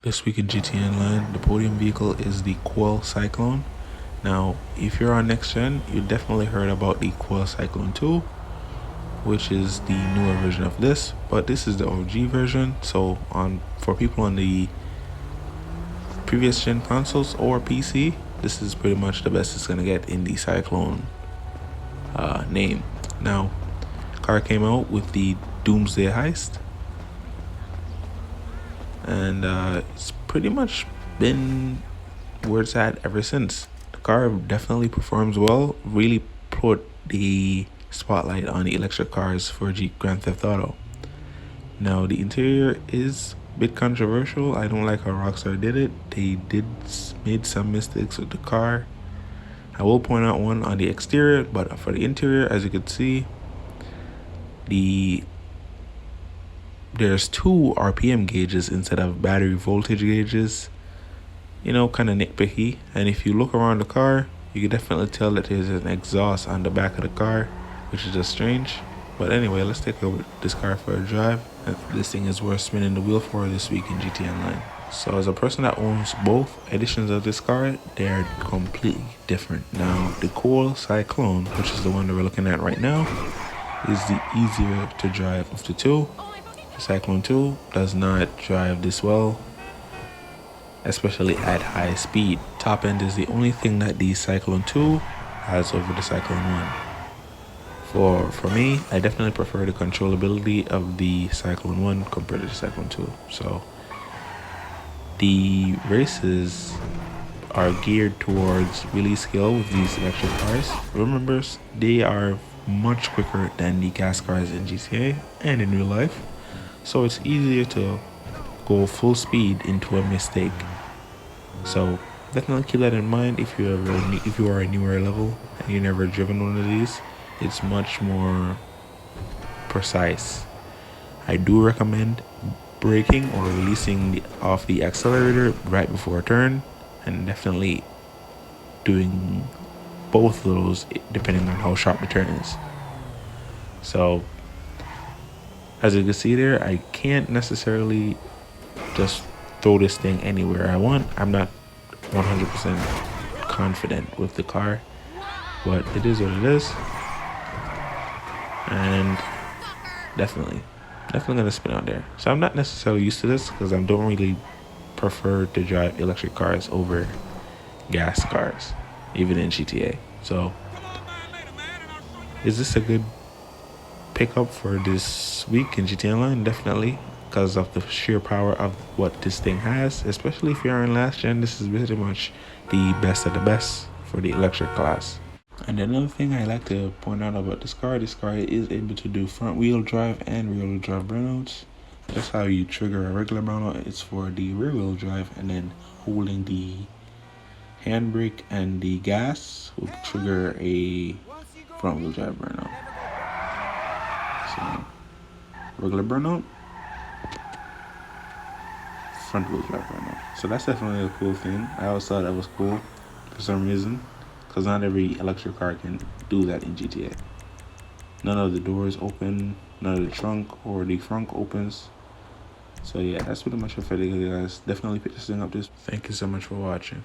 This week in GT Online, the podium vehicle is the Coil Cyclone. Now, if you're on next gen, you definitely heard about the Coil Cyclone 2, which is the newer version of this, but this is the OG version. So for people on the previous gen consoles or PC, this is pretty much the best it's gonna get in the Cyclone name. Now, car came out with the Doomsday Heist, and it's pretty much been where it's at ever since. The car definitely performs well, really put the spotlight on the electric cars for Grand Theft Auto. Now, the interior is a bit controversial. I don't like how Rockstar did it. They made some mistakes with the car. I will point out one on the exterior, but for the interior, as you can see, there's 2 RPM gauges instead of battery voltage gauges. You know, kind of nitpicky. And if you look around the car, you can definitely tell that there's an exhaust on the back of the car, which is just strange. But anyway, let's take this car for a drive. And this thing is worth spinning the wheel for this week in GT Online. So as a person that owns both editions of this car, they are completely different. Now, the Coil Cyclone, which is the one that we're looking at right now, is the easier to drive of the two. The Cyclone 2 does not drive this well, especially at high speed. Top end is the only thing that the Cyclone 2 has over the Cyclone 1. For me, I definitely prefer the controllability of the Cyclone 1 compared to the Cyclone 2. So the races are geared towards release skill with these electric cars. Remember, they are much quicker than the gas cars in GTA and in real life, so it's easier to go full speed into a mistake. So definitely keep that in mind if you are a newer level and you've never driven one of these. It's much more precise. I do recommend braking or releasing off the accelerator right before a turn, and definitely doing both of those depending on how sharp the turn is. So as you can see there, I can't necessarily just throw this thing anywhere I want. I'm not 100% confident with the car, but it is what it is. And definitely gonna spin out there. So I'm not necessarily used to this because I don't really prefer to drive electric cars over gas cars, even in GTA. So is this a good pickup for this week in GTA Online? Definitely, because of the sheer power of what this thing has. Especially if you're in last gen, this is pretty much the best of the best for the electric class. And another thing I like to point out about this car is able to do front wheel drive and rear wheel drive burnouts. That's how you trigger a regular burnout. It's for the rear wheel drive, and then holding the handbrake and the gas will trigger a front wheel drive burnout. So regular burnout, front wheel drive burnout. So that's definitely a cool thing. I always thought that was cool for some reason, because not every electric car can do that in GTA. None of the doors open, none of the trunk or the front opens. So yeah, that's pretty much it for the video, guys. Definitely pick this thing up. Thank you so much for watching.